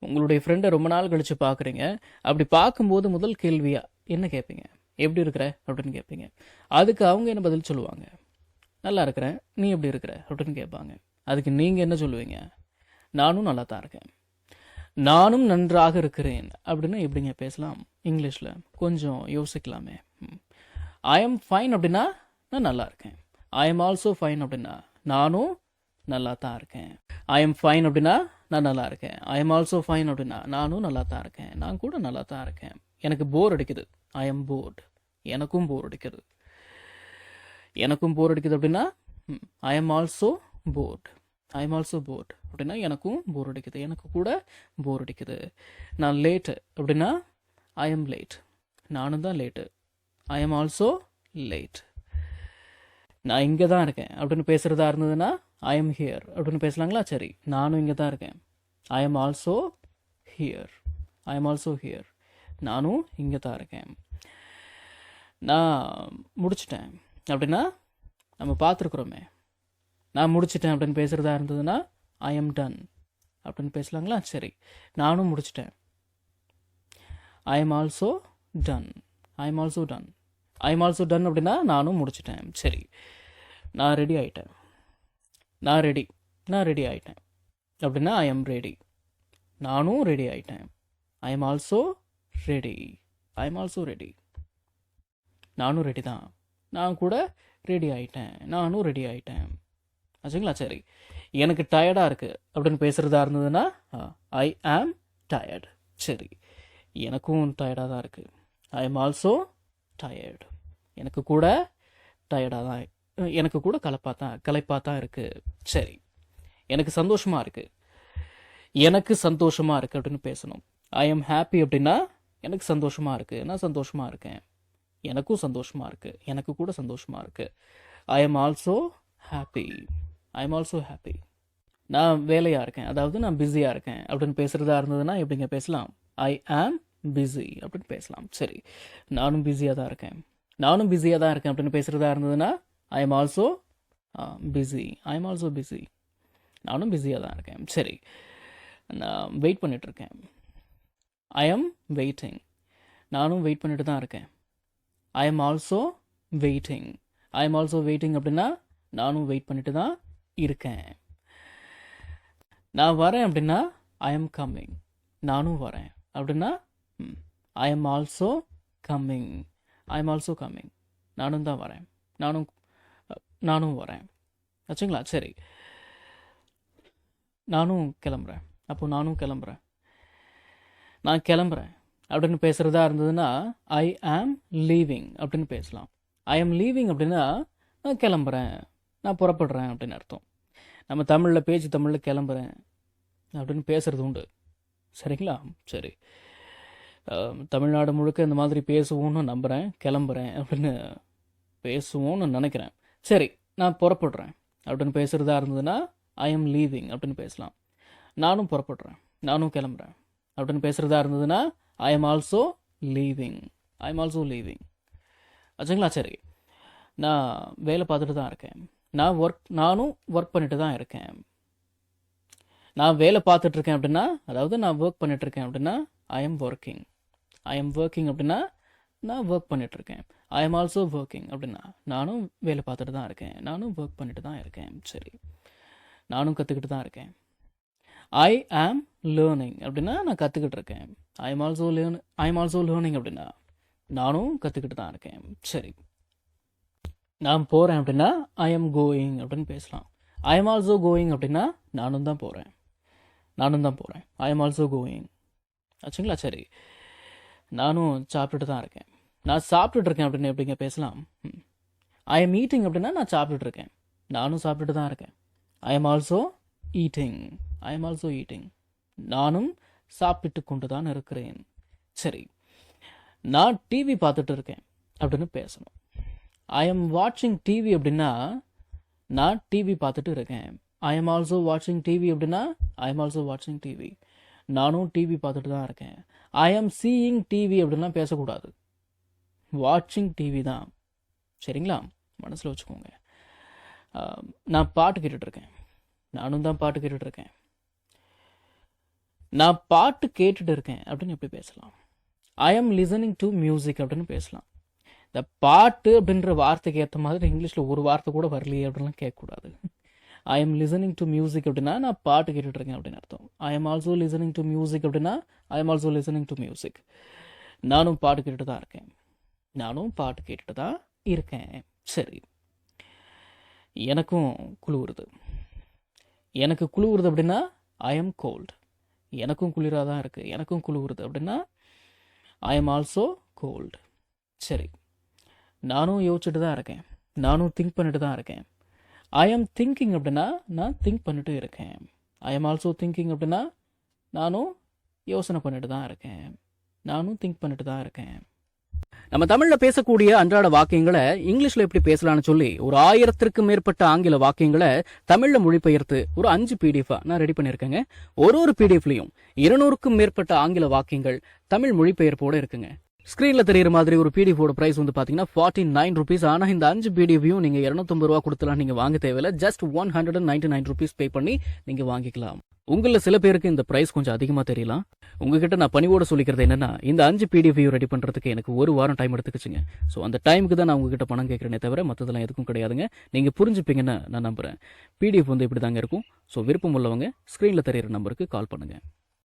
உங்களுடைய ஃப்ரெண்டை ரொம்ப நாள் கழிச்சு பார்க்குறீங்க. அப்படி பார்க்கும்போது முதல் கேள்வியா என்ன கேட்பீங்க? எப்படி இருக்கிற அப்படின்னு கேட்பீங்க. அதுக்கு அவங்க என்ன பதில் சொல்லுவாங்க? நல்லா இருக்கிறேன், நீ எப்படி இருக்கிற அப்படின்னு கேட்பாங்க. அதுக்கு நீங்கள் என்ன சொல்லுவீங்க? நானும் நல்லா தான் இருக்கேன், நானும் நன்றாக இருக்கிறேன் அப்படின்னு எப்படிங்க பேசலாம் இங்கிலீஷில்? கொஞ்சம் யோசிக்கலாமே. ஐ எம் ஃபைன் அப்படின்னா நான் நல்லா இருக்கேன். ஐ எம் ஆல்சோ ஃபைன் அப்படின்னா நானும் நல்லா தான் இருக்கேன். ஐ எம் ஃபைன் அப்படின்னா நான் நல்லா இருக்கேன். ஐ எம் ஆல்சோ ஃபைன் அப்படின்னா நானும் நல்லா தான் இருக்கேன், நான் கூட நல்லா தான் இருக்கேன். எனக்கு போர் அடிக்குது, ஐ எம் போர்டு. எனக்கும் போர் அடிக்குது. எனக்கும் போர் அடிக்குது அப்படின்னா I am also board. I am also board அப்படின்னா எனக்கும் போர் அடிக்குது, எனக்கு கூட போர் அடிக்குது. நான் லேட்டு அப்படின்னா ஐ எம் லேட். நானும் தான் late. I am also late. நான் இங்கே தான் இருக்கேன் அப்படின்னு பேசுகிறதா இருந்ததுன்னா ஐ எம் ஹியர் அப்படின்னு பேசலாங்களா? சரி, நானும் இங்கே தான் இருக்கேன். ஐ am also here. I am also here. நானும் இங்கே தான் இருக்கேன். நான் முடிச்சிட்டேன் அப்படின்னா நம்ம பார்த்துருக்குறோமே. நான் முடிச்சிட்டேன் அப்படின்னு பேசுகிறதா இருந்ததுன்னா ஐ எம் டன் அப்படின்னு பேசலாங்களா? சரி, நானும் முடிச்சிட்டேன். ஐ am also done. I am also done. I am also done அப்படின்னா நானும் முடிச்சிட்டேன். சரி, நான் ரெடி ஆகிட்டேன். நான் ரெடி ஆகிட்டேன் அப்படின்னா ஐ எம் ரெடி. நானும் ரெடி ஆகிட்டேன். ஐ am also ready. I am also ready. நானும் ரெடி தான், நான் கூட ரெடி ஆகிட்டேன், நானும் ரெடி ஆகிட்டேன். ஆச்சுங்களா? சரி, எனக்கு டயர்டாக இருக்குது அப்படின்னு பேசுகிறதா இருந்ததுன்னா ஐ ஆம் டயர்டு. சரி, எனக்கும் டயர்டாக தான் இருக்குது. ஐ எம் ஆல்சோ டயர்டு. எனக்கு கூட டயர்டாக தான், எனக்கு கூட களைப்பாக தான் இருக்குது. சரி, எனக்கு சந்தோஷமாக இருக்குது. எனக்கு சந்தோஷமாக இருக்குது அப்படின்னு பேசணும். ஐ எம் ஹாப்பி அப்படின்னா எனக்கு சந்தோஷமாக இருக்குது, நான் சந்தோஷமாக இருக்கேன். எனக்கும் சந்தோஷமாக இருக்குது, எனக்கு கூட சந்தோஷமாக இருக்குது. ஐ am also happy. I am also happy. நான் வேலையாக இருக்கேன், அதாவது நான் பிஸியாக இருக்கேன் அப்படின்னு பேசுகிறதா இருந்ததுன்னா எப்படிங்க பேசலாம்? ஐ ஆம் பிஸி அப்படின்னு பேசலாம். சரி, நானும் பிஸியாக தான் இருக்கேன். நானும் பிஸியாக தான் இருக்கேன் அப்படின்னு பேசுகிறதா இருந்ததுன்னா ஐ am also busy. I am also busy. நானும் பிஸியாக தான் இருக்கேன். சரி, நான் வெயிட் பண்ணிகிட்ருக்கேன். I am waiting. நானும் வெயிட் பண்ணிட்டு தான் இருக்கேன். ஐ am also waiting. I am also waiting அப்படின்னா நானும் வெயிட் பண்ணிட்டு தான் இருக்கேன். நான் வரேன் அப்படின்னா ஐ எம் கம்மிங். நானும் வரேன் அப்படின்னா I am also coming. I am also coming. நானும் தான் வரேன், நானும் வரேன். ஆச்சுங்களா? சரி, நானும் கிளம்புறேன். அப்போ நானும் கிளம்புறேன். நான் கிளம்புறேன் அப்படின்னு பேசுகிறதா இருந்ததுன்னா ஐ ஆம் லீவிங் அப்படின்னு பேசலாம். ஐ ஆம் லீவிங் அப்படின்னா நான் கிளம்புறேன், நான் புறப்படுறேன் அப்படின்னு அர்த்தம். நம்ம தமிழில் பேச்சு தமிழில் கிளம்புறேன் அப்படின்னு பேசுகிறது உண்டு. சரிங்களா? சரி, தமிழ்நாடு முழுக்க இந்த மாதிரி பேசுவோன்னு நம்புகிறேன். கிளம்புறேன் அப்படின்னு பேசுவோன்னு நினைக்கிறேன். சரி, நான் புறப்படுறேன் அப்படின்னு பேசுகிறதா இருந்ததுன்னா ஐ எம் லீவிங் அப்படின்னு பேசலாம். நானும் புறப்படுறேன், நானும் கிளம்புறேன் அப்படின்னு பேசுகிறதா இருந்ததுன்னா ஐ am also leaving. I am also leaving. ஆச்சுங்களா? சரி, நான் வேலை பார்த்துட்டு தான் இருக்கேன். நானும் ஒர்க் பண்ணிட்டு தான் இருக்கேன். நான் வேலை பார்த்துட்ருக்கேன் அப்படின்னா, அதாவது நான் ஒர்க் பண்ணிகிட்ருக்கேன் அப்படின்னா I am working. I am working அப்படின்னா நான் ஒர்க் பண்ணிகிட்ருக்கேன். ஐ எம் ஆல்சோ ஒர்க்கிங் அப்படின்னா நானும் வேலை பார்த்துட்டு தான் இருக்கேன், நானும் ஒர்க் பண்ணிட்டு தான் இருக்கேன். சரி, நானும் கற்றுக்கிட்டு தான் இருக்கேன். ஐ ஆம் லேர்னிங் அப்படின்னா நான் கற்றுக்கிட்டு இருக்கேன். ஐ எம் ஆல்சோ லேர்னிங் அப்படின்னா நானும் கற்றுக்கிட்டு தான் இருக்கேன். சரி, நான் போகிறேன் அப்படின்னா ஐ எம் கோயிங் அப்படின்னு பேசலாம். ஐ எம் ஆல்சோ கோயிங் அப்படின்னா நானும் தான் போகிறேன், நானும் தான் போகிறேன். ஐ எம் ஆல்சோ கோயிங். ஆச்சுங்களா? சரி, நானும் சாப்பிட்டுட்டு தான் இருக்கேன். நான் சாப்பிட்டுட்டு இருக்கேன் அப்படின்னு எப்படிங்க பேசலாம்? ஐ எம் ஈட்டிங் அப்படின்னா நான் சாப்பிட்டுட்டு இருக்கேன், நானும் சாப்பிட்டுட்டு தான் இருக்கேன். ஐ am also eating. I am also eating. நானும் சாப்பிட்டு கொண்டு தான் இருக்கிறேன். சரி, நான் டிவி பார்த்துட்டு இருக்கேன் அப்படின்னு பேசணும். ஐ எம் வாட்சிங் டிவி அப்படின்னா நான் டிவி பார்த்துட்டு இருக்கேன். ஐ எம் ஆல்சோ வாட்சிங் டிவி அப்படின்னா ஐ எம் ஆல்சோ வாட்சிங் டிவி. நானும் டிவி பார்த்துட்டு தான் இருக்கேன். ஐ எம் சீயிங் டிவி அப்படின்லாம் பேசக்கூடாது, வாட்சிங் டிவி தான். சரிங்களா? மனசில் வச்சுக்கோங்க. நான் பாட்டு கேட்டுட்ருக்கேன், நானும் தான் பாட்டு கேட்டுட்ருக்கேன். நான் பாட்டு கேட்டுட்டு இருக்கேன் அப்படின்னு எப்படி பேசலாம்? ஐ எம் லிசனிங் டு மியூசிக் அப்படின்னு பேசலாம். இந்த பாட்டு அப்படின்ற வார்த்தைக்கு ஏற்ற மாதிரி இங்கிலீஷில் ஒரு வார்த்தை கூட வரலையே அப்படின்லாம் கேட்கக்கூடாது. I am listening to music அப்படின்னா நான் பாட்டு கேட்டுட்டு இருக்கேன் அப்படின்னு அர்த்தம். I am also listening to music அப்படின்னா I am also listening to music. நானும் பாட்டு கேட்டுட்டு தான் இருக்கேன். நானும் பாட்டு கேட்டுட்டு தான் இருக்கேன். சரி, எனக்கும் குளிருது. எனக்கு குளிருது அப்படின்னா ஐ எம் கோல்டு. எனக்கும் குளிராக தான் இருக்குது. எனக்கும் குளிருது அப்படின்னா ஐ எம் ஆல்சோ கோல்டு. சரி, நானும் யோசிச்சுட்டு தான் இருக்கேன். நானும் திங்க் பண்ணிட்டு தான் இருக்கேன். ஐ எம் திங்கிங் அப்படின்னா நான் திங்க் பண்ணிட்டு இருக்கேன். ஐ எம் ஆல்சோ திங்கிங் அப்படின்னா நானும் யோசனை பண்ணிட்டு தான் இருக்கேன். நானும் திங்க் பண்ணிட்டு தான் இருக்கேன். நம்ம தமிழ்ல பேசக்கூடிய அன்றாட வாக்கியங்களை இங்கிலீஷ்ல எப்படி பேசலாம்னு சொல்லி ஒரு 1000க்கும் மேற்பட்ட ஆங்கில வாக்கியங்களை தமிழ்ல மொழிபெயர்த்து ஒரு 5 பிடிஎஃப் நான் ரெடி பண்ணியிருக்கேங்க. ஒரு பிடிஎஃப்லயும் 200க்கும் மேற்பட்ட ஆங்கில வாக்கியங்கள் தமிழ் மொழிபெயர்ப்போட இருக்குங்க. ஸ்கிரீன்ல தெரியுற மாதிரி ஒரு பிடிஎஃபோட பிரைஸ் வந்து பாத்தீங்கன்னா 49 rupees. ஆனா இந்த 5 பிடிஎஃபையும் நீங்க 250 ரூபா கொடுத்தலாம் நீங்க வாங்க தேவையில்ல. ஜஸ்ட் 199 rupees பே பண்ணி நீங்க வாங்கிக்கலாம். உங்கள சில பேருக்கு இந்த பிரைஸ் கொஞ்சம் அதிகமா தெரியலாம். உங்ககிட்ட நான் பணிவோட சொல்லிக்கிறது என்னன்னா, இந்த 5 பிடிஎஃபையும் ரெடி பண்றதுக்கு எனக்கு 1 வாரம் டைம் எடுத்துக்கிச்சுங்க. ஸோ அந்த டைமுக்கு தான் நான் உங்ககிட்ட பணம் கேட்கறேனே தவிர மற்றதெல்லாம் எதுக்கும் கிடையாதுங்க. நீங்க புரிஞ்சுப்பீங்கன்னு நான் நம்புறேன். பிடிஎஃப் வந்து இப்படி தாங்க இருக்கும். ஸோ விருப்பம் உள்ளவங்க ஸ்கிரீன்ல தெரியுற நம்பருக்கு கால் பண்ணுங்க.